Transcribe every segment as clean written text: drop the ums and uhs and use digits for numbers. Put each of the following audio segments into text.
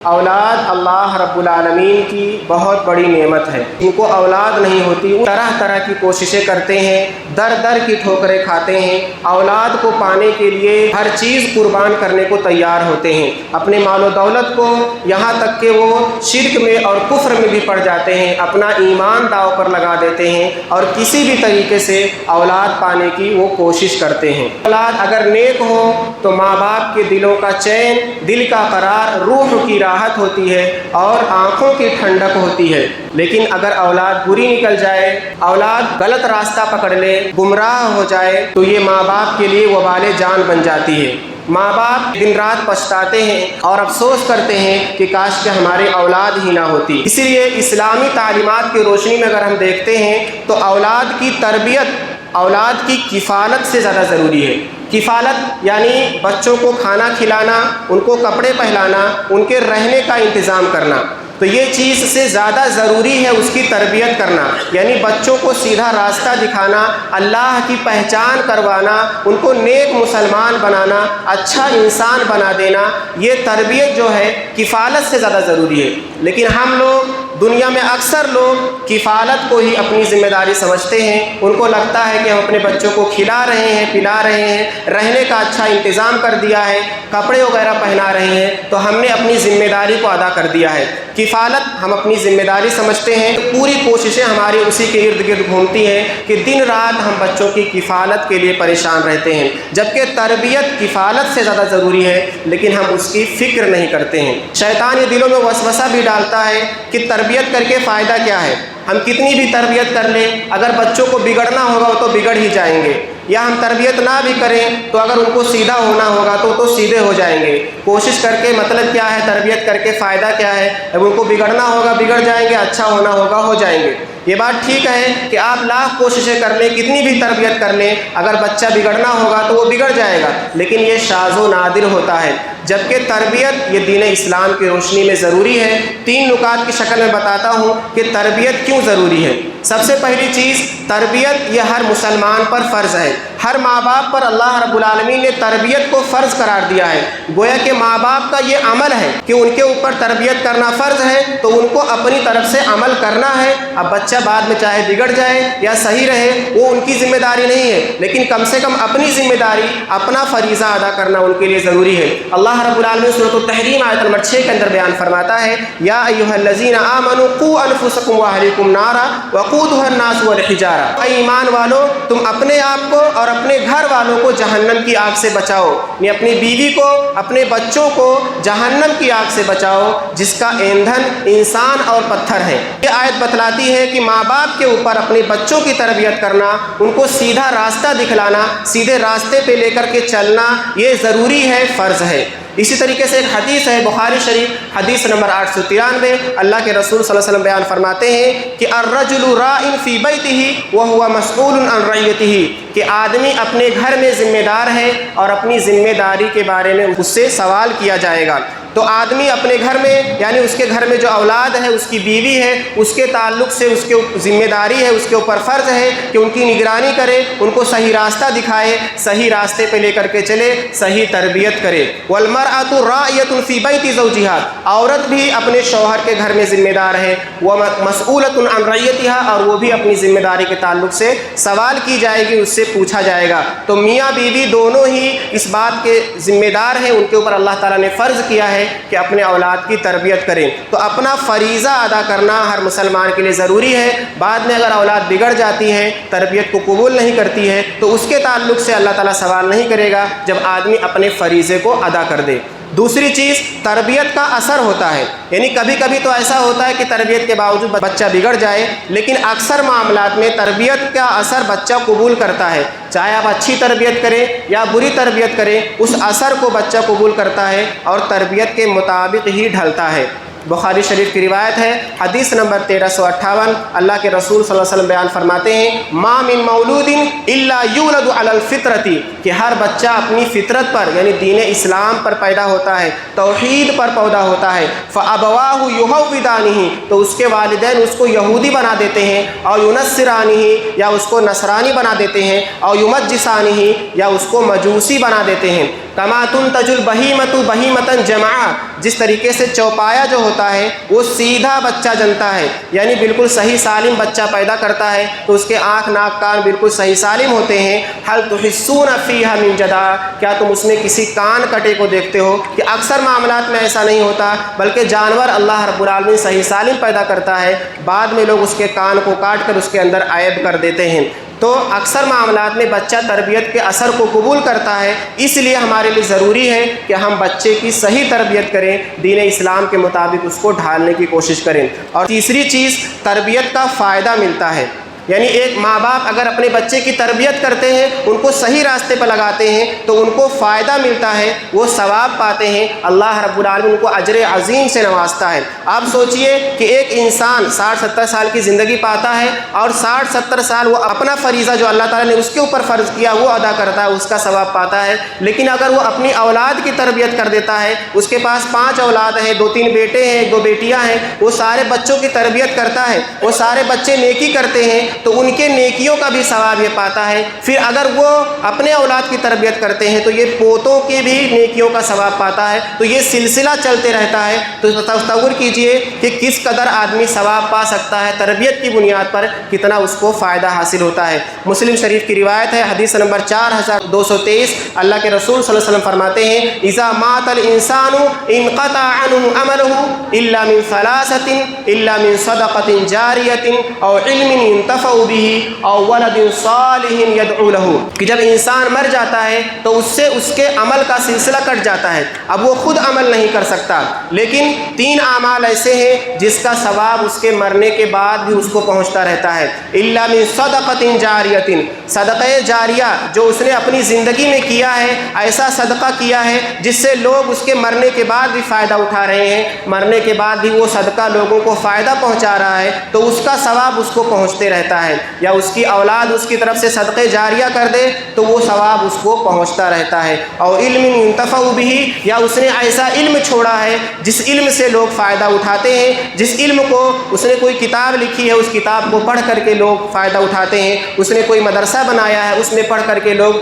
اولاد اللہ رب العالمین کی بہت بڑی نعمت ہے۔ ان کو اولاد نہیں ہوتی، طرح طرح کی کوششیں کرتے ہیں، در در کی ٹھوکریں کھاتے ہیں، اولاد کو پانے کے لیے ہر چیز قربان کرنے کو تیار ہوتے ہیں، اپنے مال و دولت کو، یہاں تک کہ وہ شرک میں اور کفر میں بھی پڑ جاتے ہیں، اپنا ایمان داؤ پر لگا دیتے ہیں اور کسی بھی طریقے سے اولاد پانے کی وہ کوشش کرتے ہیں۔ اولاد اگر نیک ہو تو ماں باپ کے دلوں کا چین، دل کا قرار، روح کی راحت ہوتی ہے اور آنکھوں کی ٹھنڈک ہوتی ہے۔ لیکن اگر اولاد بری نکل جائے، اولاد غلط راستہ پکڑ لے، گمراہ ہو جائے تو یہ ماں باپ کے لیے وبال جان بن جاتی ہے۔ ماں باپ دن رات پچھتاتے ہیں اور افسوس کرتے ہیں کہ کاش کہ ہمارے اولاد ہی نہ ہوتی۔ اسی لیے اسلامی تعلیمات کی روشنی میں اگر ہم دیکھتے ہیں تو اولاد کی تربیت اولاد کی کفالت سے زیادہ ضروری ہے۔ کفالت یعنی بچوں کو کھانا کھلانا، ان کو کپڑے پہنانا، ان کے رہنے کا انتظام کرنا، تو یہ چیز سے زیادہ ضروری ہے اس کی تربیت کرنا، یعنی بچوں کو سیدھا راستہ دکھانا، اللہ کی پہچان کروانا، ان کو نیک مسلمان بنانا، اچھا انسان بنا دینا، یہ تربیت جو ہے کفالت سے زیادہ ضروری ہے۔ لیکن ہم لوگ دنیا میں اکثر لوگ کفالت کو ہی اپنی ذمہ داری سمجھتے ہیں، ان کو لگتا ہے کہ ہم اپنے بچوں کو کھلا رہے ہیں، پلا رہے ہیں، رہنے کا اچھا انتظام کر دیا ہے، کپڑے وغیرہ پہنا رہے ہیں تو ہم نے اپنی ذمہ داری کو ادا کر دیا ہے۔ کفالت ہم اپنی ذمہ داری سمجھتے ہیں، پوری کوششیں ہماری اسی کے ارد گرد گھومتی ہیں کہ دن رات ہم بچوں کی کفالت کے لیے پریشان رہتے ہیں، جبکہ تربیت کفالت سے زیادہ ضروری ہے، لیکن ہم اس کی فکر نہیں کرتے ہیں۔ شیطان یہ دلوں میں وسوسہ بھی ڈالتا ہے کہ تربیت کر کے فائدہ کیا ہے، ہم کتنی بھی تربیت کر لیں، اگر بچوں کو بگڑنا ہوگا تو بگڑ ہی جائیں گے، یا ہم تربیت نہ بھی کریں تو اگر ان کو سیدھا ہونا ہوگا تو سیدھے ہو جائیں گے۔ کوشش کر کے مطلب کیا ہے، تربیت کر کے فائدہ کیا ہے، اب ان کو بگڑنا ہوگا بگڑ جائیں گے، اچھا ہونا ہوگا ہو جائیں گے۔ یہ بات ٹھیک ہے کہ آپ لاکھ کوششیں کر لیں، کتنی بھی تربیت کر لیں، اگر بچہ بگڑنا ہوگا تو وہ بگڑ جائے گا، لیکن یہ شاذ و نادر ہوتا ہے، جبکہ تربیت یہ دین اسلام کی روشنی میں ضروری ہے۔ 3 نکات کی شکل میں بتاتا ہوں کہ تربیت کیوں ضروری ہے۔ سب سے پہلی چیز، تربیت یہ ہر مسلمان پر فرض ہے۔ ہر ماں باپ پر اللہ رب العالمین نے تربیت کو فرض قرار دیا ہے، گویا کہ ماں باپ کا یہ عمل ہے کہ ان کے اوپر تربیت کرنا فرض ہے، تو ان کو اپنی طرف سے عمل کرنا ہے۔ اب بچہ بعد میں چاہے بگڑ جائے یا صحیح رہے، وہ ان کی ذمہ داری نہیں ہے، لیکن کم سے کم اپنی ذمہ داری، اپنا فریضہ ادا کرنا ان کے لیے ضروری ہے۔ اللہ رب العالمین سورۃ التحریم آیت نمبر 6 کے اندر بیان فرماتا ہے، یا ایھا الذین آمنوا قوا انفسکم واہلیکم نارا وقودھا الناس والحجارہ، اے ایمان والو تم اپنے آپ کو اور اپنے گھر والوں کو جہنم کی آگ سے بچاؤ، یعنی اپنی بیوی کو، اپنے بچوں کو جہنم کی آگ سے بچاؤ جس کا ایندھن انسان اور پتھر ہے۔ یہ آیت بتلاتی ہے کہ ماں باپ کے اوپر اپنے بچوں کی تربیت کرنا، ان کو سیدھا راستہ دکھلانا، سیدھے راستے پہ لے کر کے چلنا، یہ ضروری ہے، فرض ہے۔ اسی طریقے سے ایک حدیث ہے بخاری شریف، حدیث نمبر 893، اللہ کے رسول صلی اللہ علیہ وسلم بیان فرماتے ہیں کہ الرجل راع فی بیتہ وہو مسئول عن رعیتہ، کہ آدمی اپنے گھر میں ذمہ دار ہے اور اپنی ذمہ داری کے بارے میں اس سے سوال کیا جائے گا۔ تو آدمی اپنے گھر میں، یعنی اس کے گھر میں جو اولاد ہے، اس کی بیوی ہے، اس کے تعلق سے اس کے ذمہ داری ہے، اس کے اوپر فرض ہے کہ ان کی نگرانی کرے، ان کو صحیح راستہ دکھائے، صحیح راستے پہ لے کر کے چلے، صحیح تربیت کرے۔ والمرأۃ راعیۃ فی بیت زوجہا، عورت بھی اپنے شوہر کے گھر میں ذمہ دار ہے، ومسئولۃ عن رعیتہا، اور وہ بھی اپنی ذمہ داری کے تعلق سے سوال کی جائے گی، اس سے پوچھا جائے گا۔ تو میاں بیوی دونوں ہی اس بات کے ذمہ دار ہیں، ان کے اوپر اللہ تعالیٰ نے فرض کیا ہے کہ اپنے اولاد کی تربیت کریں۔ تو اپنا فریضہ ادا کرنا ہر مسلمان کے لیے ضروری ہے۔ بعد میں اگر اولاد بگڑ جاتی ہے، تربیت کو قبول نہیں کرتی ہے، تو اس کے تعلق سے اللہ تعالیٰ سوال نہیں کرے گا جب آدمی اپنے فریضے کو ادا کر دے۔ دوسری چیز، تربیت کا اثر ہوتا ہے، یعنی کبھی کبھی تو ایسا ہوتا ہے کہ تربیت کے باوجود بچہ بگڑ جائے، لیکن اکثر معاملات میں تربیت کا اثر بچہ قبول کرتا ہے، چاہے آپ اچھی تربیت کریں یا بری تربیت کریں، اس اثر کو بچہ قبول کرتا ہے اور تربیت کے مطابق ہی ڈھلتا ہے۔ بخاری شریف کی روایت ہے، حدیث نمبر 1358، اللہ کے رسول صلی اللہ علیہ وسلم بیان فرماتے ہیں، ما من مولود الا یولد علی الفطرۃ، کہ ہر بچہ اپنی فطرت پر یعنی دین اسلام پر پیدا ہوتا ہے، توحید پر پیدا ہوتا ہے، فابواہ یہودانہ، تو اس کے والدین اس کو یہودی بنا دیتے ہیں، اور ینصرانہ، یا اس کو نصرانی بنا دیتے ہیں، اور یمجسانہ، یا اس کو مجوسی بنا دیتے ہیں، کما تنتج البہیمۃ بہیمۃ جمعا، جس طریقے سے چوپایا جو ہوتا ہے وہ سیدھا بچہ جنتا ہے، یعنی بالکل صحیح سالم بچہ پیدا کرتا ہے تو اس کے آنکھ ناک کان بالکل صحیح سالم ہوتے ہیں۔ حل تحسون فیہا من جدع، کیا تم اس میں کسی کان کٹے کو دیکھتے ہو؟ کہ اکثر معاملات میں ایسا نہیں ہوتا، بلکہ جانور اللہ رب العالمین صحیح سالم پیدا کرتا ہے، بعد میں لوگ اس کے کان کو کاٹ کر اس کے اندر عیب کر دیتے ہیں۔ تو اکثر معاملات میں بچہ تربیت کے اثر کو قبول کرتا ہے، اس لیے ہمارے لیے ضروری ہے کہ ہم بچے کی صحیح تربیت کریں، دین اسلام کے مطابق اس کو ڈھالنے کی کوشش کریں۔ اور تیسری چیز، تربیت کا فائدہ ملتا ہے، یعنی ایک ماں باپ اگر اپنے بچے کی تربیت کرتے ہیں، ان کو صحیح راستے پر لگاتے ہیں تو ان کو فائدہ ملتا ہے، وہ ثواب پاتے ہیں، اللہ رب العالمین ان کو اجر عظیم سے نوازتا ہے۔ آپ سوچئے کہ ایک انسان 60-70 سال کی زندگی پاتا ہے اور 60-70 سال وہ اپنا فریضہ جو اللہ تعالیٰ نے اس کے اوپر فرض کیا وہ ادا کرتا ہے، اس کا ثواب پاتا ہے، لیکن اگر وہ اپنی اولاد کی تربیت کر دیتا ہے، اس کے پاس 5 اولاد ہیں، 2-3 بیٹے ہیں، 2 بیٹیاں ہیں، وہ سارے بچوں کی تربیت کرتا ہے، وہ سارے بچے نیکی کرتے ہیں تو ان کے نیکیوں کا بھی ثواب یہ پاتا ہے۔ پھر اگر وہ اپنے اولاد کی تربیت کرتے ہیں تو یہ پوتوں کی بھی نیکیوں کا ثواب پاتا ہے، تو یہ سلسلہ چلتے رہتا ہے۔ تو تصور کیجئے کہ کس قدر آدمی ثواب پا سکتا ہے، تربیت کی بنیاد پر کتنا اس کو فائدہ حاصل ہوتا ہے۔ مسلم شریف کی روایت ہے، حدیث نمبر 4223، اللہ کے رسول صلی اللہ علیہ وسلم فرماتے ہیں، اذا مات الانسان انقطع عنه عمله الا من ثلاثة الا من صدقة جاریة او علم ينتفع به او ولد صالح يدعو له، کہ جب انسان مر جاتا ہے تو اس سے اس کے عمل کا سلسلہ کٹ جاتا ہے، اب وہ خود عمل نہیں کر سکتا، لیکن 3 اعمال ایسے ہیں جس کا ثواب اس کے مرنے کے بعد بھی اس کو پہنچتا رہتا ہے۔ الا من صدقة جاریة، صدقہ جاریہ جو اس نے اپنی زندگی میں کیا ہے، ایسا صدقہ کیا ہے جس سے لوگ اس کے مرنے کے بعد بھی فائدہ اٹھا رہے ہیں، مرنے کے بعد بھی وہ صدقہ لوگوں کو فائدہ پہنچا رہا ہے تو اس کا ثواب اس کو پہنچتے رہتا ہے، یا اس کی اولاد اس کی طرف سے صدقہ جاریہ کر دے تو وہ ثواب اس کو پہنچتا رہتا ہے۔ اور علم ينتفع به، یا اس نے ایسا علم چھوڑا ہے جس علم سے لوگ فائدہ اٹھاتے ہیں، جس علم کو اس نے کوئی کتاب لکھی ہے، اس کتاب کو پڑھ کر کے لوگ فائدہ اٹھاتے ہیں، اس نے کوئی مدرسہ بنایا ہے، اس میں پڑھ کر کے لوگ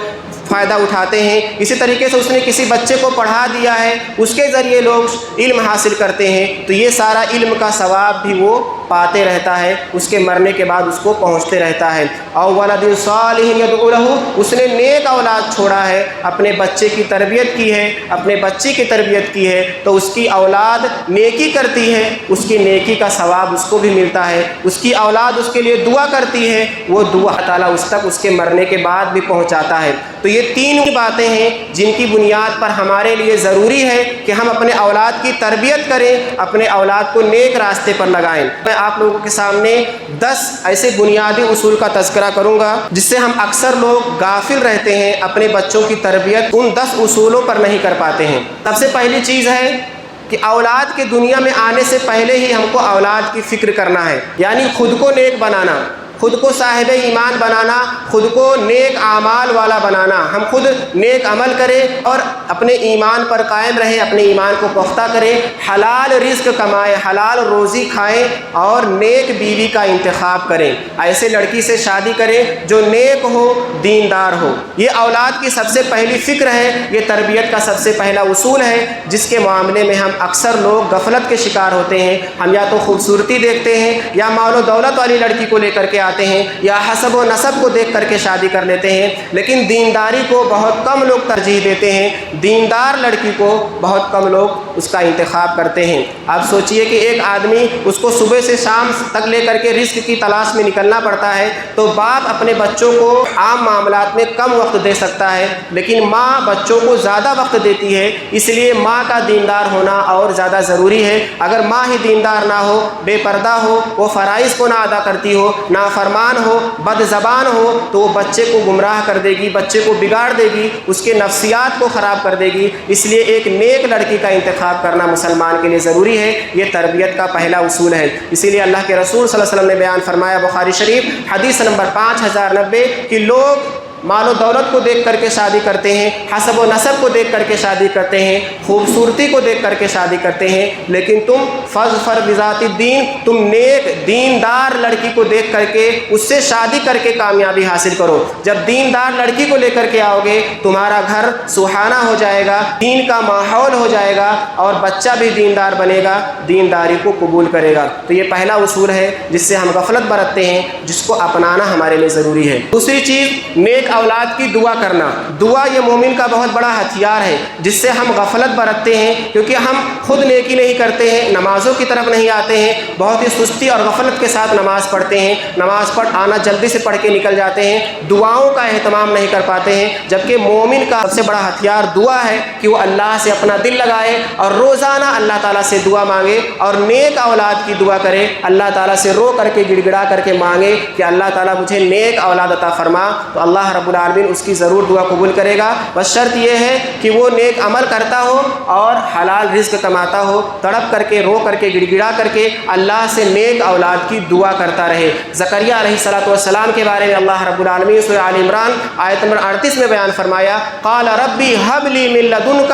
فائدہ اٹھاتے ہیں، اسی طریقے سے اس نے کسی بچے کو پڑھا دیا ہے، اس کے ذریعے لوگ علم حاصل کرتے ہیں، تو یہ سارا علم کا ثواب بھی وہ پاتے رہتا ہے، اس کے مرنے کے بعد اس کو پہنچتے رہتا ہے۔ او ولد صالح يدعو له، اس نے نیک اولاد چھوڑا ہے، اپنے بچے کی تربیت کی ہے، اپنے بچی کی تربیت کی ہے تو اس کی اولاد نیکی کرتی ہے، اس کی نیکی کا ثواب اس کو بھی ملتا ہے، اس کی اولاد اس کے لیے دعا کرتی ہے، وہ دعا تعالیٰ اس تک اس کے مرنے کے بعد بھی پہنچاتا ہے۔ تو یہ 3 باتیں ہیں جن کی بنیاد پر ہمارے لیے ضروری ہے کہ ہم اپنے اولاد کی تربیت کریں، اپنے اولاد کو نیک راستے پر لگائیں۔ میں آپ لوگوں کے سامنے 10 ایسے بنیادی اصول کا تذکرہ کروں گا جس سے ہم اکثر لوگ غافل رہتے ہیں، اپنے بچوں کی تربیت ان 10 اصولوں پر نہیں کر پاتے ہیں۔ سب سے پہلی چیز ہے کہ اولاد کے دنیا میں آنے سے پہلے ہی ہم کو اولاد کی فکر کرنا ہے، یعنی خود کو نیک بنانا، خود کو صاحب ایمان بنانا، خود کو نیک اعمال والا بنانا، ہم خود نیک عمل کریں اور اپنے ایمان پر قائم رہیں، اپنے ایمان کو پختہ کریں، حلال رزق کمائیں، حلال روزی کھائیں اور نیک بیوی کا انتخاب کریں، ایسے لڑکی سے شادی کریں جو نیک ہو، دیندار ہو۔ یہ اولاد کی سب سے پہلی فکر ہے، یہ تربیت کا سب سے پہلا اصول ہے جس کے معاملے میں ہم اکثر لوگ غفلت کے شکار ہوتے ہیں۔ ہم یا تو خوبصورتی دیکھتے ہیں یا مال و دولت والی لڑکی کو لے کر کے آتے ہیں یا حسب و نسب کو دیکھ کر کے شادی کر لیتے ہیں، لیکن دینداری کو بہت کم لوگ ترجیح دیتے ہیں، دیندار لڑکی کو بہت کم لوگ اس کا انتخاب کرتے ہیں۔ آپ سوچئے کہ ایک آدمی اس کو صبح سے شام تک لے کر کے رزق کی تلاش میں نکلنا پڑتا ہے، تو باپ اپنے بچوں کو عام معاملات میں کم وقت دے سکتا ہے، لیکن ماں بچوں کو زیادہ وقت دیتی ہے، اس لیے ماں کا دیندار ہونا اور زیادہ ضروری ہے۔ اگر ماں ہی دیندار نہ ہو، بے پردہ ہو، وہ فرائض کو نہ ادا کرتی ہو، نافرمان ہو، بد زبان ہو، تو وہ بچے کو گمراہ کر دے گی، بچے کو بگاڑ دے گی، اس کے نفسیات کو خراب کر دے گی۔ اس لیے ایک نیک لڑکی کا انتخاب کرنا مسلمان کے لیے ضروری ہے، یہ تربیت کا پہلا اصول ہے۔ اسی لیے اللہ کے رسول صلی اللہ علیہ وسلم نے بیان فرمایا بخاری شریف حدیث نمبر 5090 کہ لوگ مال و دولت کو دیکھ کر کے شادی کرتے ہیں، حسب و نسب کو دیکھ کر کے شادی کرتے ہیں، خوبصورتی کو دیکھ کر کے شادی کرتے ہیں، لیکن تم فاظفر بذات الدین، تم نیک دیندار لڑکی کو دیکھ کر کے اس سے شادی کر کے کامیابی حاصل کرو۔ جب دیندار لڑکی کو لے کر کے آؤ گے تمہارا گھر سہانا ہو جائے گا، دین کا ماحول ہو جائے گا اور بچہ بھی دیندار بنے گا، دینداری کو قبول کرے گا۔ تو یہ پہلا اصول ہے جس سے ہم غفلت برتتے ہیں، جس کو اپنانا ہمارے لیے ضروری ہے۔ دوسری چیز نیک اولاد کی دعا کرنا۔ دعا یہ مومن کا بہت بڑا ہتھیار ہے جس سے ہم غفلت برتتے ہیں، کیونکہ ہم خود نیکی نہیں کرتے ہیں، نمازوں کی طرف نہیں آتے ہیں، بہت ہی سستی اور غفلت کے ساتھ نماز پڑھتے ہیں، نماز آنا جلدی سے پڑھ کے نکل جاتے ہیں، دعاؤں کا اہتمام نہیں کر پاتے ہیں، جبکہ مومن کا سب سے بڑا ہتھیار دعا ہے کہ وہ اللہ سے اپنا دل لگائے اور روزانہ اللہ تعالیٰ سے دعا مانگے اور نیک اولاد کی دعا کرے، اللہ تعالیٰ سے رو کر کے گڑ گڑا کر کے مانگے کہ اللہ تعالیٰ مجھے نیک اولاد عطا فرما، تو اللہ رب العالمین اس کی ضرور دعا قبول کرے گا۔ بس شرط یہ ہے کہ وہ نیک عمل کرتا ہو اور حلال رزق کماتا ہو، تڑپ کر کے رو کر کے گڑ گڑا کر کے اللہ سے نیک اولاد کی دعا کرتا رہے۔ زکریا علیہ السلام کے بارے میں اللہ رب العالمین سورہ آل عمران آیت نمبر 38 میں بیان فرمایا، قال ربی هب لی من لدنک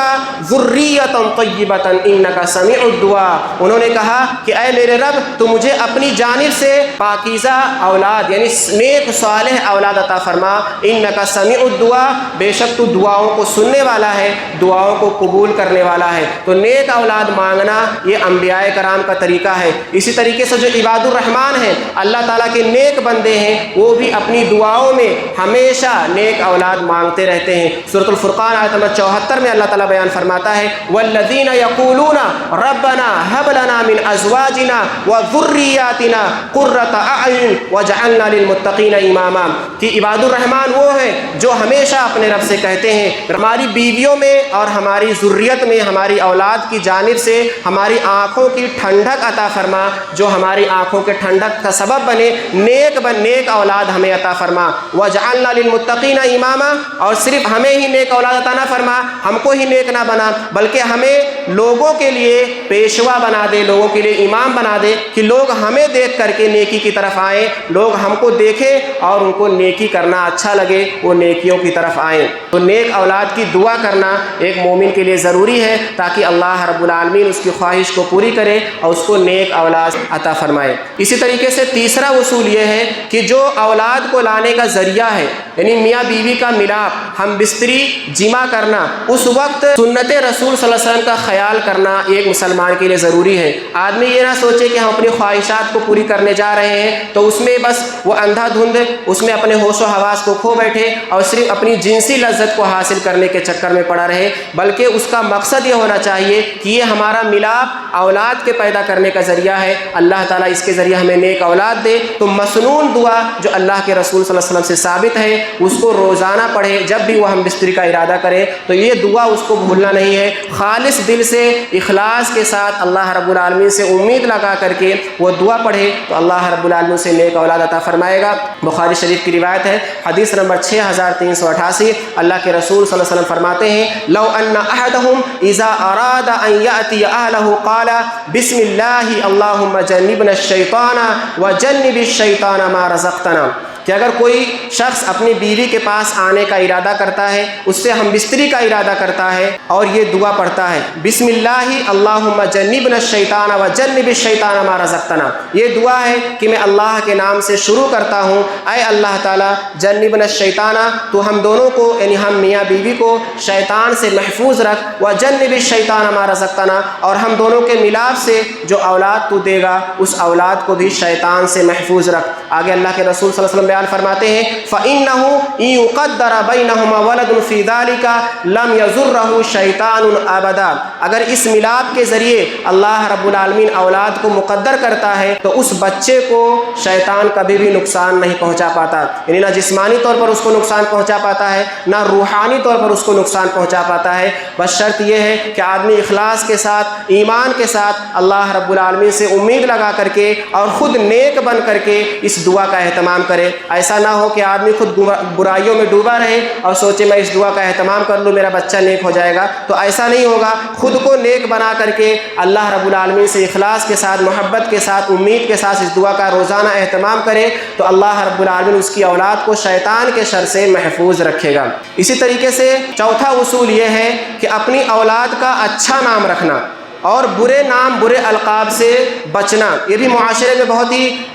ذریۃ طیبۃ انک سمیع الدعاء۔ انہوں نے کہا کہ اے میرے رب تو مجھے اپنی جانب سے پاکیزہ اولاد یعنی نیک صالح اولاد عطا فرما، انک سمیع الدعاء، بے شک تو دعاؤں کو سننے والا ہے، دعاؤں کو قبول کرنے والا ہے۔ تو نیک اولاد مانگنا یہ انبیاء کرام کا طریقہ ہے۔ اسی طریقے سے جو عباد الرحمن ہیں، اللہ تعالیٰ کے نیک بندے ہیں، وہ بھی اپنی دعاؤں میں ہمیشہ نیک اولاد مانگتے رہتے ہیں۔ سورۃ الفرقان آیت نمبر 74 میں اللہ تعالیٰ بیان فرماتا ہے، والذین یقولون ربنا هب لنا من ازواجنا وذریاتنا قرۃ اعین واجعلنا للمتقین اماما، کہ عباد الرحمن وہ ہیں جو ہمیشہ اپنے رب سے کہتے ہیں ہماری بیویوں میں اور ہماری ذریت میں ہماری اولاد کی جانب سے ہماری آنکھوں کی ٹھنڈک عطا فرما، جو ہماری آنکھوں کے ٹھنڈک کا سبب بنے، نیک اولاد ہمیں عطا فرما، وجعلنا للمتقین اماما، اور صرف ہمیں ہی نیک اولاد عطا نہ فرما، ہم کو ہی نیک نہ بنا، بلکہ ہمیں لوگوں کے لیے پیشوا بنا دے، لوگوں کے لیے امام بنا دے، کہ لوگ ہمیں دیکھ کر کے نیکی کی طرف آئیں، لوگ ہم کو دیکھیں اور ان کو نیکی کرنا اچھا لگے، وہ نیکیوں کی طرف آئیں۔ تو نیک اولاد کی دعا کرنا ایک مومن کے لیے ضروری ہے تاکہ اللہ رب العالمین اس کی خواہش کو پوری کرے اور اس کو نیک اولاد عطا فرمائے۔ اسی طریقے سے تیسرا اصول یہ ہے کہ جو اولاد کو لانے کا ذریعہ ہے، یعنی میاں بیوی کا ملاپ، ہم بستری جمع کرنا، اس وقت سنت رسول صلی اللہ علیہ وسلم کا خیال کرنا ایک مسلمان کے لیے ضروری ہے۔ آدمی یہ نہ سوچے کہ ہم اپنی خواہشات کو پوری کرنے جا رہے ہیں تو اس میں بس وہ اندھا دھند اس میں اپنے ہوش و حواس کو کھو بیٹھے اور صرف اپنی جنسی لذت کو حاصل کرنے کے چکر میں پڑا رہے، بلکہ اس کا مقصد یہ ہونا چاہیے کہ یہ ہمارا ملاپ اولاد کے پیدا کرنے کا ذریعہ ہے، اللہ تعالیٰ اس کے ذریعے ہمیں نیک اولاد دے۔ تو مسنون دعا جو اللہ کے رسول صلی اللہ علیہ وسلم سے ثابت ہے اس کو روزانہ پڑھے، جب بھی وہ ہم بستری کا ارادہ کرے تو یہ دعا اس کو بھولنا نہیں ہے، خالص دل سے اخلاص کے ساتھ اللہ رب العالمین سے امید لگا کر کے وہ دعا پڑھے تو اللہ رب العالمین سے نیک اولاد عطا فرمائے گا۔ بخاری شریف کی روایت ہے، حدیث نمبر 6388، اللہ کے رسول صلی اللہ علیہ وسلم فرماتے ہیں، لو ان احدهم اذا اراد ان یاتی اهله قال بسم اللہ اللهم جنبنا الشیطان وجنب الشیطان ما رزقتنا، کہ اگر کوئی شخص اپنی بیوی کے پاس آنے کا ارادہ کرتا ہے، اس سے ہم بستری کا ارادہ کرتا ہے اور یہ دعا پڑھتا ہے، بسم اللہ اللہم جنبنا الشیطان وجنب الشیطان ما رزقتنا، یہ دعا ہے کہ میں اللہ کے نام سے شروع کرتا ہوں، اے اللہ تعالیٰ جنبنا الشیطان، تو ہم دونوں کو یعنی ہم میاں بیوی کو شیطان سے محفوظ رکھ، وجنب الشیطان ما رزقتنا، اور ہم دونوں کے ملاپ سے جو اولاد تو دے گا اس اولاد کو بھی شیطان سے محفوظ رکھ۔ آگے اللہ کے رسول صلی اللہ علیہ وسلم بیان فرماتے ہیں، فَإِنَّهُ إِن يُقَدَّرَ بَيْنَهُمَا وَلَدٌ فِي ذَلِكَ لَمْ يَضُرَّهُ شَيْطَانٌ أَبَدًا، اگر اس ملاپ کے ذریعے اللہ رب العالمین اولاد کو مقدر کرتا ہے تو اس بچے کو شیطان کبھی بھی نقصان نہیں پہنچا پاتا، یعنی نہ جسمانی طور پر اس کو نقصان پہنچا پاتا ہے نہ روحانی طور پر اس کو نقصان پہنچا پاتا ہے۔ بس شرط یہ ہے کہ آدمی اخلاص کے ساتھ ایمان کے ساتھ اللہ رب العالمین سے امید لگا کر کے اور خود نیک بن کر کے اس دعا کا اہتمام کرے۔ ایسا نہ ہو کہ آدمی خود برائیوں میں ڈوبا رہے اور سوچے میں اس دعا کا اہتمام کر لوں میرا بچہ نیک ہو جائے گا، تو ایسا نہیں ہوگا۔ خود کو نیک بنا کر کے اللہ رب العالمین سے اخلاص کے ساتھ، محبت کے ساتھ، امید کے ساتھ اس دعا کا روزانہ اہتمام کرے تو اللہ رب العالمین اس کی اولاد کو شیطان کے شر سے محفوظ رکھے گا۔ اسی طریقے سے چوتھا اصول یہ ہے کہ اپنی اولاد کا اچھا نام رکھنا، اور برے نام برے القاب سے بچنا، یہ بھی معاشرے میں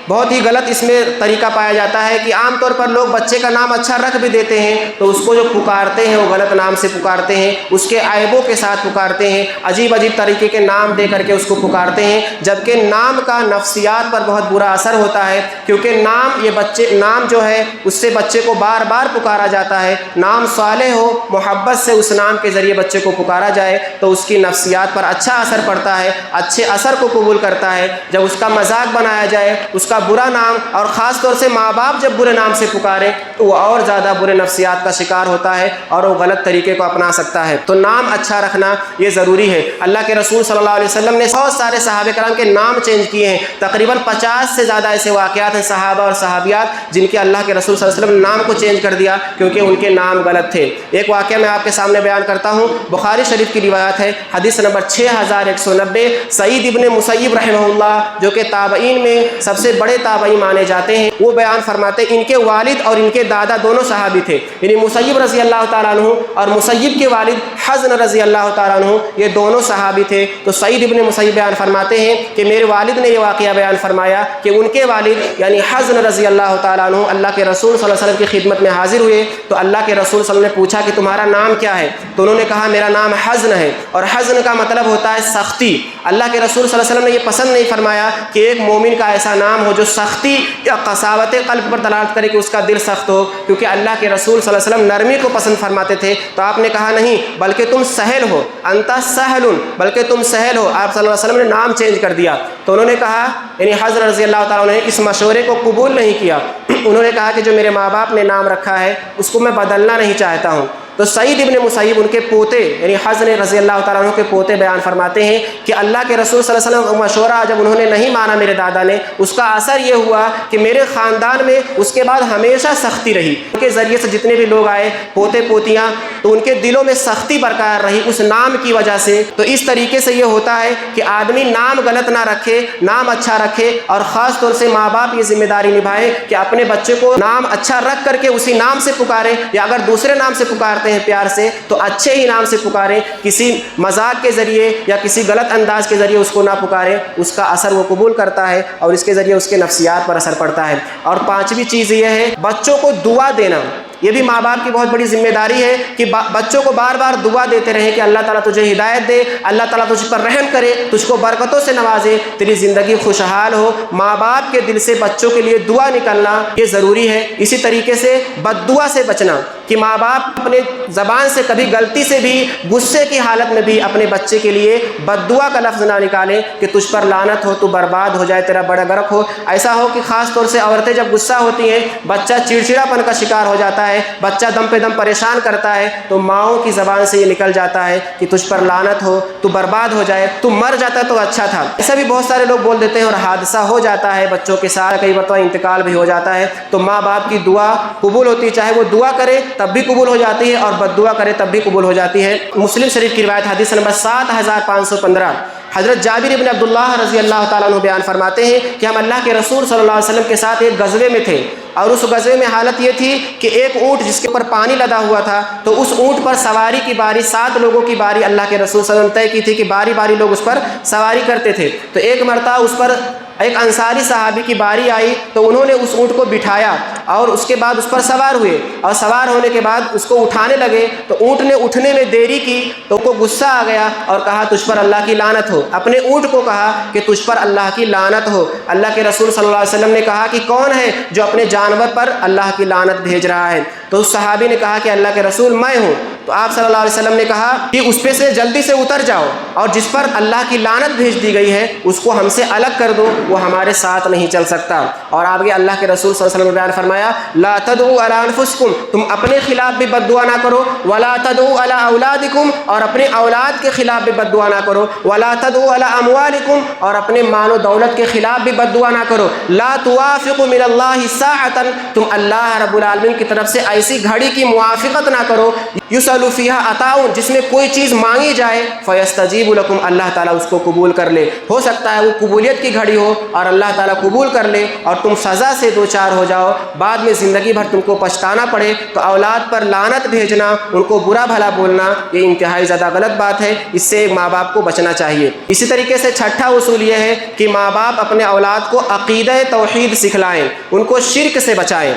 بہت ہی غلط اس میں طریقہ پایا جاتا ہے کہ عام طور پر لوگ بچے کا نام اچھا رکھ بھی دیتے ہیں تو اس کو جو پکارتے ہیں وہ غلط نام سے پکارتے ہیں، اس کے عیبوں کے ساتھ پکارتے ہیں، عجیب طریقے کے نام دے کر کے اس کو پکارتے ہیں، جبکہ نام کا نفسیات پر بہت برا اثر ہوتا ہے، کیونکہ نام جو ہے اس سے بچے کو بار بار پکارا جاتا ہے۔ نام صالح ہو، محبت سے اس نام کے ذریعے بچے کو پکارا جائے تو اس کی نفسیات پر اچھا اثر پڑتا ہے، اچھے اثر کو قبول کرتا ہے۔ جب اس کا مذاق بنایا جائے، اس کا برا نام، اور خاص طور سے ماں باپ جب برے نام سے پکارے تو وہ اور زیادہ برے نفسیات کا شکار ہوتا ہے اور وہ غلط طریقے کو اپنا سکتا ہے۔ تو نام اچھا رکھنا یہ ضروری ہے۔ اللہ کے رسول صلی اللہ علیہ وسلم نے بہت سارے صحابہ کرام کے نام چینج کیے ہیں، تقریباً 50 سے زیادہ ایسے واقعات ہیں صحابہ اور صحابیات جن کے اللہ کے رسول صلی اللہ علیہ وسلم نے نام کو چینج کر دیا کیونکہ ان کے نام غلط تھے۔ ایک واقعہ میں آپ کے سامنے بیان کرتا ہوں، بخاری شریف کی روایت ہے، حدیث نمبر 6190، سعید ابن مسیب رحمہ اللہ جو کہ تابعین میں سب سے بڑے تابعی مانے جاتے ہیں، وہ بیان فرماتے ہیں ان کے والد اور ان کے دادا دونوں صحابی تھے، یعنی مسیب رضی اللہ تعالیٰ عنہ اور مسیب کے والد حزن رضی اللہ تعالیٰ عنہ، یہ دونوں صحابی تھے۔ تو سعید ابن مسیب بیان فرماتے ہیں کہ میرے والد نے یہ واقعہ بیان فرمایا کہ ان کے والد یعنی حزن رضی اللہ تعالیٰ عنہ اللہ کے رسول صلی اللہ علیہ وسلم کی خدمت میں حاضر ہوئے تو اللہ کے رسول صلی اللہ علیہ وسلم نے پوچھا کہ تمہارا نام کیا ہے؟ تو انہوں نے کہا میرا نام حزن ہے، اور حزن کا مطلب ہوتا ہے سختی۔ اللہ کے رسول صلی اللہ علیہ وسلم نے یہ پسند نہیں فرمایا کہ ایک مومن کا ایسا نام ہو جو سختی یا قساوت قلب پر دلالت کرے کہ اس کا دل سخت ہو، کیونکہ اللہ کے رسول صلی اللہ علیہ وسلم نرمی کو پسند فرماتے تھے۔ تو آپ نے کہا نہیں بلکہ تم سہل ہو، انت سہل، بلکہ تم سہل ہو۔ آپ صلی اللہ علیہ وسلم نے نام چینج کر دیا۔ تو انہوں نے کہا یعنی حضرت رضی اللہ تعالیٰ نے اس مشورے کو قبول نہیں کیا، انہوں نے کہا کہ جو میرے ماں باپ نے نام رکھا ہے اس کو میں بدلنا نہیں چاہتا ہوں۔ تو سعید ابن مسیب ان کے پوتے یعنی حزن رضی اللہ تعالیٰ عنہ کے پوتے بیان فرماتے ہیں کہ اللہ کے رسول صلی اللہ علیہ وسلم کا مشورہ جب انہوں نے نہیں مانا میرے دادا نے، اس کا اثر یہ ہوا کہ میرے خاندان میں اس کے بعد ہمیشہ سختی رہی، ان کے ذریعے سے جتنے بھی لوگ آئے پوتے پوتیاں تو ان کے دلوں میں سختی برقرار رہی اس نام کی وجہ سے۔ تو اس طریقے سے یہ ہوتا ہے کہ آدمی نام غلط نہ رکھے، نام اچھا رکھے، اور خاص طور سے ماں باپ یہ ذمہ داری نبھائے کہ اپنے بچے کو نام اچھا رکھ کر کے اسی نام سے پکارے، یا اگر دوسرے نام سے پکارتے ہیں پیار سے تو اچھے ہی نام سے پکاریں، کسی مذاق کے ذریعے یا کسی غلط انداز کے ذریعے اس کو نہ پکاریں، اس کا اثر وہ قبول کرتا ہے اور اس کے ذریعے اس کے نفسیات پر اثر پڑتا ہے۔ اور پانچویں چیز یہ ہے بچوں کو دعا دینا، یہ بھی ماں باپ کی بہت بڑی ذمہ داری ہے کہ بچوں کو بار بار دعا دیتے رہیں کہ اللہ تعالیٰ تجھے ہدایت دے، اللہ تعالیٰ تجھ پر رحم کرے، تجھ کو برکتوں سے نوازے، تیری زندگی خوشحال ہو۔ ماں باپ کے دل سے بچوں کے لیے دعا نکلنا یہ ضروری ہے۔ اسی طریقے سے بد دعا سے بچنا کہ ماں باپ اپنے زبان سے کبھی غلطی سے بھی غصے کی حالت میں بھی اپنے بچے کے لیے بد دعا کا لفظ نہ نکالیں کہ تجھ پر لعنت ہو، تو برباد ہو جائے، تیرا بڑا غرق ہو۔ ایسا ہو کہ خاص طور سے عورتیں جب غصہ ہوتی ہیں بچہ چڑچڑاپن کا شکار ہو جاتا ہے، بچہ دم پہ دم پریشان کرتا ہے، تو ماؤں کی زبان سے یہ نکل جاتا ہے کہ تجھ پر لعنت ہو، تو برباد ہو جائے، تو مر جاتا تو اچھا تھا۔ ایسا بھی بہت سارے لوگ بول دیتے ہیں اور حادثہ ہو جاتا ہے بچوں کے ساتھ، کئی مرتبہ انتقال بھی ہو جاتا ہے۔ تو ماں باپ کی دعا قبول ہوتی ہے، چاہے وہ دعا کرے تب بھی قبول ہو جاتی ہے اور بد دعا کرے تب بھی قبول ہو جاتی ہے۔ مسلم شریف کی روایت حدیث نمبر 7515، حضرت جابر ابن عبداللہ رضی اللہ تعالیٰ عنہ بیان فرماتے ہیں کہ ہم اللہ کے رسول صلی اللہ علیہ وسلم کے ساتھ ایک غزوے میں تھے، اور اس غزوے میں حالت یہ تھی کہ ایک اونٹ جس کے اوپر پانی لدا ہوا تھا، تو اس اونٹ پر سواری کی باری 7 لوگوں کی باری اللہ کے رسول صلی اللہ علیہ وسلم نے طے کی تھی کہ باری باری لوگ اس پر سواری کرتے تھے۔ تو ایک مرتبہ اس پر ایک انصاری صحابی کی باری آئی تو انہوں نے اس اونٹ کو بٹھایا اور اس کے بعد اس پر سوار ہوئے، اور سوار ہونے کے بعد اس کو اٹھانے لگے تو اونٹ نے اٹھنے میں دیری کی تو ان کو غصہ آ گیا اور کہا تجھ پر اللہ کی لعنت ہو، اپنے اونٹ کو کہا کہ تجھ پر اللہ کی لعنت ہو۔ اللہ کے رسول صلی اللہ علیہ وسلم نے کہا کہ کون ہے جو اپنے جانور پر اللہ کی لعنت بھیج رہا ہے؟ تو اس صحابی نے کہا کہ اللہ کے رسول میں ہوں۔ تو آپ صلی اللہ علیہ وسلم نے کہا کہ اس پہ سے جلدی سے اتر جاؤ، اور جس پر اللہ کی لعنت بھیج دی گئی ہے اس کو ہم سے الگ کر دو، وہ ہمارے ساتھ نہیں چل سکتا۔ اور آگے اللہ کے رسول صلی اللہ علیہ وسلم نے بیان فرمایا لا تدعوا علی انفسکم، تم اپنے خلاف بھی بد دعا نہ کرو، ولا تدعوا علی اولادکم، اور اپنے اولاد کے خلاف بھی بد دعا نہ کرو، ولا تدعوا علی اموالکم، اور اپنے مال و دولت کے خلاف بھی بد دعا نہ کرو، لا توافقوا من اللہ ساعۃ، تم اللہ رب العالمین کی طرف سے ایسی گھڑی کی موافقت نہ کرو، یسأل فیہا عطاء، جس میں کوئی چیز مانگی جائے، فیستجیب لکم، اللہ تعالیٰ اس کو قبول کر لے۔ ہو سکتا ہے وہ قبولیت کی گھڑی ہو اور اللہ تعالیٰ قبول کر لے اور تم سزا سے دو چار ہو جاؤ، بعد میں زندگی بھر تم کو پچھتانا پڑے، تو اولاد پر لعنت بھیجنا، ان کو برا بھلا بولنا، یہ انتہائی زیادہ غلط بات ہے، اس سے ماں باپ کو بچنا چاہیے۔ اسی طریقے سے چھٹا اصول یہ ہے کہ ماں باپ اپنے اولاد کو عقیدہ توحید سکھلائیں، ان کو شرک سے بچائیں۔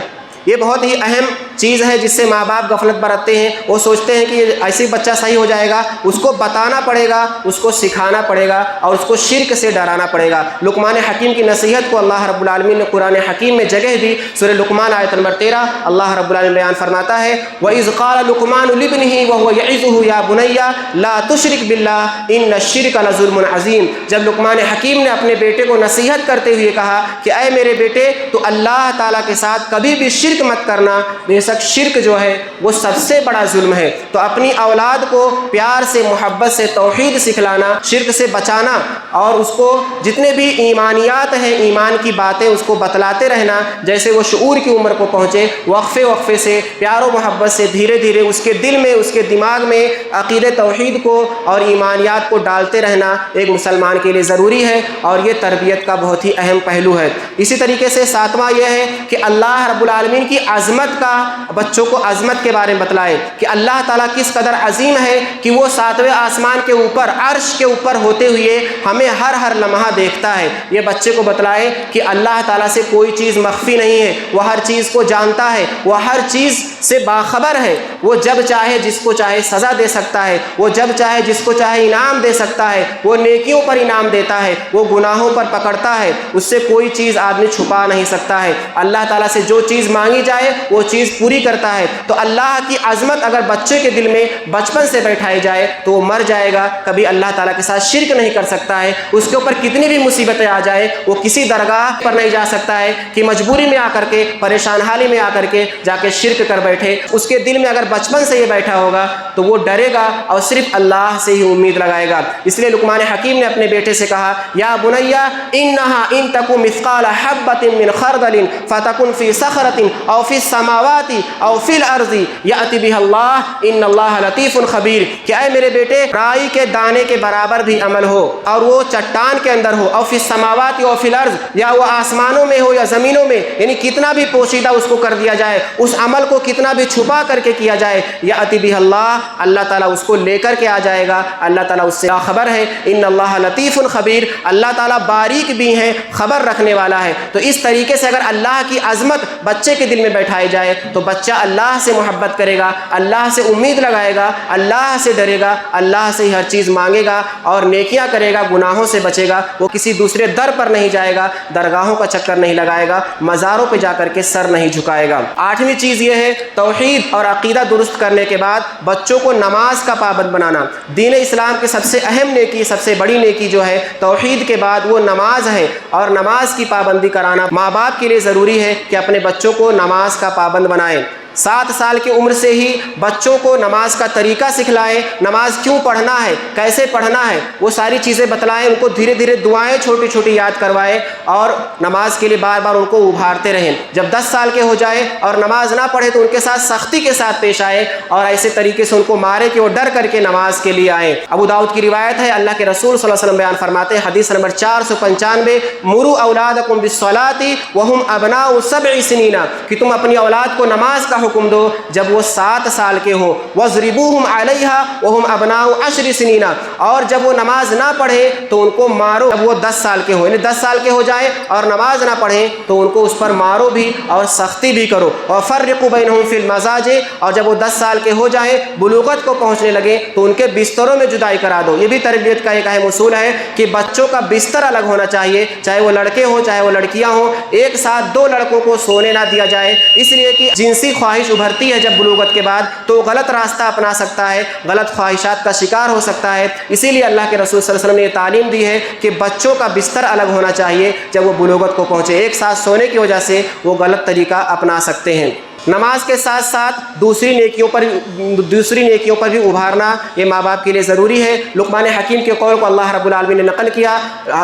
یہ بہت ہی اہم چیز ہے جس سے ماں باپ غفلت برتتے ہیں، وہ سوچتے ہیں کہ ایسے بچہ صحیح ہو جائے گا، اس کو بتانا پڑے گا، اس کو سکھانا پڑے گا اور اس کو شرک سے ڈرانا پڑے گا۔ لقمان حکیم کی نصیحت کو اللہ رب العالمین نے قرآن حکیم میں جگہ دی۔ سورہ لقمان آیت نمبر 13 اللہ رب العالمین بیان فرماتا ہے وَإِذْ قَالَ لُقْمَانُ لِابْنِهِ وَهُوَ يَعِظُهُ يَا بُنَيَّ لَا تُشْرِكْ بِاللَّهِ إِنَّ الشِّرْكَ لَظُلْمٌ عَظِيمٌ، جب لقمان حکیم نے اپنے بیٹے کو نصیحت کرتے ہوئے کہا کہ اے میرے بیٹے تو اللہ تعالیٰ کے ساتھ کبھی بھی شرک مت کرنا، بے شک شرک جو ہے وہ سب سے بڑا ظلم ہے۔ تو اپنی اولاد کو پیار سے محبت سے توحید سکھلانا، شرک سے بچانا اور اس کو جتنے بھی ایمانیات ہیں، ایمان کی باتیں اس کو بتلاتے رہنا، جیسے وہ شعور کی عمر کو پہنچے، وقفے وقفے سے پیار و محبت سے دھیرے دھیرے اس کے دل میں، اس کے دماغ میں عقیدہ توحید کو اور ایمانیات کو ڈالتے رہنا ایک مسلمان کے لیے ضروری ہے، اور یہ تربیت کا بہت ہی اہم پہلو ہے۔ اسی طریقے سے ساتواں یہ ہے کہ اللہ رب العالمین کی عظمت کا بچوں کو عظمت کے بارے میں بتلائے کہ اللہ تعالیٰ کس قدر عظیم ہے کہ وہ ساتویں آسمان کے اوپر، عرش کے اوپر ہوتے ہوئے ہمیں ہر لمحہ دیکھتا ہے۔ یہ بچے کو بتلائے کہ اللہ تعالیٰ سے کوئی چیز مخفی نہیں ہے، وہ ہر چیز کو جانتا ہے، وہ ہر چیز سے باخبر ہے، وہ جب چاہے جس کو چاہے سزا دے سکتا ہے، وہ جب چاہے جس کو چاہے انعام دے سکتا ہے، وہ نیکیوں پر انعام دیتا ہے، وہ گناہوں پر پکڑتا ہے، اس سے کوئی چیز آدمی چھپا نہیں سکتا ہے۔ اللہ تعالیٰ سے جو چیز مانگی جائے وہ چیز پوری کرتا ہے۔ تو اللہ کی عظمت اگر بچے کے دل میں بچپن سے بیٹھائی جائے تو وہ مر جائے گا، کبھی اللہ تعالیٰ کے ساتھ شرک نہیں کر سکتا ہے۔ اس کے اوپر کتنی بھی مصیبتیں آ جائے وہ کسی درگاہ پر نہیں جا سکتا ہے کہ مجبوری میں آ کر کے، پریشان حالی میں آ کر کے جا کے شرک کر بیٹھے۔ اس کے دل میں اگر بچپن سے یہ بیٹھا ہوگا تو وہ ڈرے گا اور صرف اللہ سے ہی امید لگائے گا۔ اس لیے لقمان حکیم نے اپنے بیٹے سے کہا یا بنیا انہا ان تکو مثقال حبۃ من خردل فتکن فی صخرۃ او فی السماوات او فی الارض یأتی بها اللہ ان اللہ لطیف خبیر، کہ اے میرے بیٹے رائی کے دانے کے برابر بھی عمل ہو اور وہ چٹان کے اندر ہو، او فی السماوات او فی الارض، یا وہ آسمانوں میں ہو یا زمینوں میں، یعنی کتنا بھی پوشیدہ اس کو کر دیا جائے، اس عمل کو کتنا بھی چھپا کر کے کیا جائے، یأتی بها اللہ، اللہ تعالیٰ اس کو لے کر کے آ جائے گا، اللہ تعالیٰ اس سے خبر ہے، ان اللہ لطیف خبیر، اللہ تعالیٰ باریک بھی ہے، خبر رکھنے والا ہے۔ تو اس طریقے سے اگر اللہ کی عظمت بچے کے دل میں بیٹھائی جائے تو بچہ اللہ سے محبت کرے گا، اللہ سے امید لگائے گا، اللہ سے ڈرے گا، اللہ سے ہی ہر چیز مانگے گا اور نیکیاں کرے گا، گناہوں سے بچے گا، وہ کسی دوسرے در پر نہیں جائے گا، درگاہوں کا چکر نہیں لگائے گا، مزاروں پہ جا کر کے سر نہیں جھکائے گا۔ آٹھویں چیز یہ ہے توحید اور عقیدہ درست کرنے کے بعد بچوں کو نماز کا پابند بنانا۔ دین اسلام کی سب سے اہم نیکی، سب سے بڑی نیکی جو ہے توحید کے بعد وہ نماز ہے، اور نماز کی پابندی کرانا ماں باپ کے لیے ضروری ہے کہ اپنے بچوں کو نماز کا پابند بنائیں۔ 7 سال کی عمر سے ہی بچوں کو نماز کا طریقہ سکھلائیں، نماز کیوں پڑھنا ہے، کیسے پڑھنا ہے، وہ ساری چیزیں بتلائیں، ان کو دھیرے دھیرے دعائیں چھوٹی چھوٹی یاد کروائیں اور نماز کے لیے بار بار ان کو ابھارتے رہیں۔ جب 10 سال کے ہو جائے اور نماز نہ پڑھے تو ان کے ساتھ سختی کے ساتھ پیش آئے اور ایسے طریقے سے ان کو مارے کہ وہ ڈر کر کے نماز کے لیے آئیں۔ ابو داؤد کی روایت ہے، اللہ کے رسول صلی اللہ علیہ وسلم بیان فرماتے ہیں، حدیث نمبر 495، مروا اولادکم بالصلاۃ وہم ابناء 7 سنین، کہ تم اپنی اولاد کو نماز کا حکم دو جب وہ 7 سال کے ہو، وَاضْرِبُوهُمْ عَلَيْهَا وَهُمْ أَبْنَاءُ 10 سِنِينَ، اور جب وہ نماز نہ پڑھے تو ان کو مارو جب وہ 10 سال کے ہو، یعنی 10 سال کے ہو جائے اور نماز نہ پڑھیں تو ان کو اس پر مارو بھی اور سختی بھی کرو، وَفَرِّقُوا بَيْنَهُمْ فِي الْمَضَاجِعِ، اور جب وہ 10 سال کے ہو جائیں، بلوغت کو پہنچنے لگے تو ان کے بستروں میں جدائی کرا دو۔ یہ بھی تربیت کا ایک اہم اصول ہے کہ بچوں کا بستر الگ ہونا چاہیے، چاہے وہ لڑکے ہوں چاہے وہ لڑکیاں ہوں، ایک ساتھ 2 لڑکوں کو سونے نہ دیا جائے، اس لیے کہ جنسی خواہش ابھرتی ہے جب بلوغت کے بعد تو غلط راستہ اپنا سکتا ہے، غلط خواہشات کا شکار ہو سکتا ہے۔ اسی لیے اللہ کے رسول صلی اللہ علیہ وسلم نے یہ تعلیم دی ہے کہ بچوں کا بستر الگ ہونا چاہیے جب وہ بلوغت کو پہنچے، ایک ساتھ سونے کی وجہ سے وہ غلط طریقہ اپنا سکتے ہیں۔ نماز کے ساتھ ساتھ دوسری نیکیوں پر بھی ابھارنا یہ ماں باپ کے لیے ضروری ہے۔ لقمان حکیم کے قول کو اللہ رب العالمین نے نقل کیا۔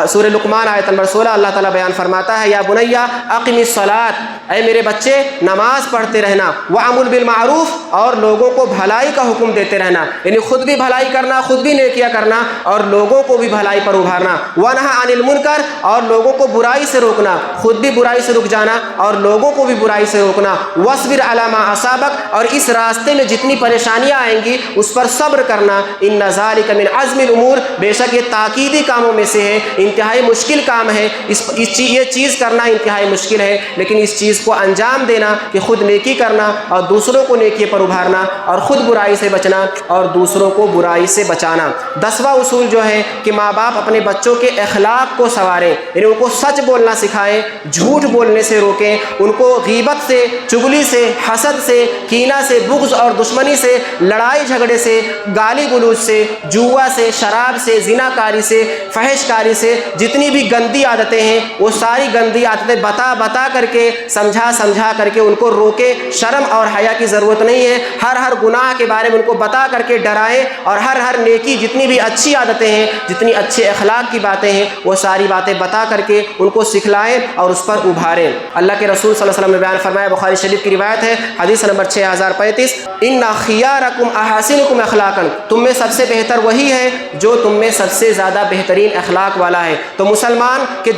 سورہ لقمان آیت نمبر 16 اللہ تعالیٰ بیان فرماتا ہے، یا بنیا اقم الصلاۃ، اے میرے بچے نماز پڑھتے رہنا، وامر بالمعروف، اور لوگوں کو بھلائی کا حکم دیتے رہنا، یعنی خود بھی بھلائی کرنا، خود بھی نیکیاں کرنا اور لوگوں کو بھی بھلائی پر ابھارنا، ونہا عن المنکر، اور لوگوں کو برائی سے روکنا، خود بھی برائی سے رک جانا اور لوگوں کو بھی برائی سے روکنا، واصبر علی ما اصابک، اور اس راستے میں جتنی پریشانیاں آئیں گی اس پر صبر کرنا، ان ذالک من عزم الامور، بے شک یہ تاکیدی کاموں میں سے ہے، انتہائی مشکل کام ہے، یہ چیز کرنا انتہائی مشکل ہے، لیکن اس چیز کو انجام دینا کہ خود نیکی کرنا اور دوسروں کو نیکی پر ابھارنا اور خود برائی سے بچنا اور دوسروں کو برائی سے بچانا۔ 10واں اصول جو ہے کہ ماں باپ اپنے بچوں کے اخلاق کو سنواریں، یعنی ان کو سچ بولنا سکھائیں، جھوٹ بولنے سے روکیں، ان کو غیبت سے، چغلی سے، حسد سے، کینہ سے، بغض اور دشمنی سے، لڑائی جھگڑے سے، گالی گلوچ سے، جوا سے، شراب سے، زنا کاری سے، فحش کاری سے، جتنی بھی گندی عادتیں ہیں وہ ساری گندی عادتیں بتا کر کے، سمجھا کر کے ان کو روکے۔ شرم اور حیا کی ضرورت نہیں ہے، ہر گناہ کے بارے میں ان کو بتا کر کے ڈرائیں، اور ہر نیکی، جتنی بھی اچھی عادتیں ہیں، جتنی اچھے اخلاق کی باتیں ہیں، وہ ساری باتیں بتا کر کے ان کو سکھلائیں اور اس پر ابھاریں۔ اللہ کے رسول صلی اللہ علیہ وسلم نے بیان فرمایا، بخاری شریف کی روایت ہے، حدیث نمبر 6035، ان خیارکم احسنکم اخلاقا، تم میں سب سے بہتر وہی ہے جو تم میں سب سے زیادہ بہترین اخلاق والا ہے۔ تو مسلمان کے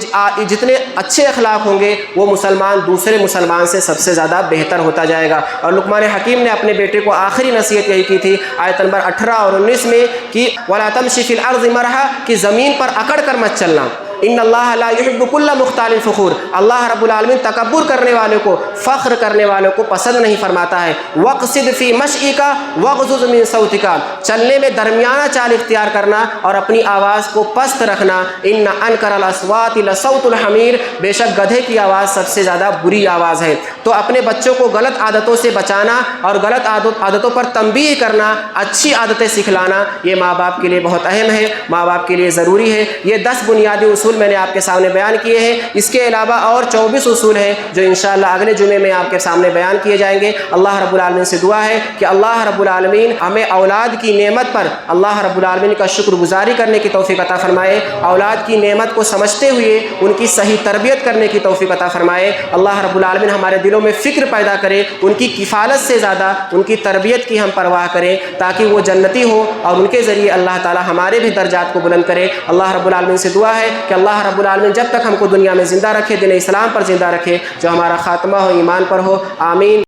جتنے اچھے اخلاق ہوں گے وہ مسلمان دوسرے مسلمان سے سب سے زیادہ بہتر ہوتا جائے گا۔ اور لقمان حکیم نے اپنے بیٹے کو آخری نصیحت یہی کی تھی آیت نمبر 18 اور 19 میں کہ وَلَا تَمْشِ فِي الْأَرْضِ مَرْحًا، کہ زمین پر اکڑ کر مت چلنا، ان اللہ لا يحب كل مختال فخور، اللہ رب العالمین تکبر کرنے والوں کو، فخر کرنے والوں کو پسند نہیں فرماتا ہے۔ وَاقْصِدْ فِي مَشْئِكَ وَاغْضُضْ مِن صَوْتِكَ، چلنے میں درمیانہ چال اختیار کرنا اور اپنی آواز کو پست رکھنا۔ ان انکر الاصوات لصوت الحمیر، بے شک گدھے کی آواز سب سے زیادہ بری آواز ہے۔ تو اپنے بچوں کو غلط عادتوں سے بچانا اور غلط عادتوں پر تنبیہ کرنا، اچھی عادتیں سکھلانا، یہ ماں باپ کے لیے بہت اہم ہے، ماں باپ کے لیے ضروری ہے۔ یہ 10 بنیادی اصول میں نے آپ کے سامنے بیان کیے ہیں، اس کے علاوہ اور 24 اصول ہیں جو انشاءاللہ اگلے جمعے میں آپ کے سامنے بیان کیے جائیں گے۔ اللہ رب العالمین سے دعا ہے کہ اللہ رب العالمین ہمیں اولاد کی نعمت پر اللہ رب العالمین کا شکر گزاری کرنے کی توفیق عطا فرمائے، اولاد کی نعمت کو سمجھتے ہوئے ان کی صحیح تربیت کرنے کی توفیق عطا فرمائے۔ اللہ رب العالمین ہمارے دلوں میں فکر پیدا کرے، ان کی کفالت سے زیادہ ان کی تربیت کی ہم پرواہ کریں تاکہ وہ جنتی ہو اور ان کے ذریعے اللہ تعالی ہمارے بھی درجات کو بلند کرے۔ اللہ رب العالمین سے دعا ہے کہ اللہ رب العالمین جب تک ہم کو دنیا میں زندہ رکھے، دین اسلام پر زندہ رکھے، جو ہمارا خاتمہ ہو ایمان پر ہو، آمین۔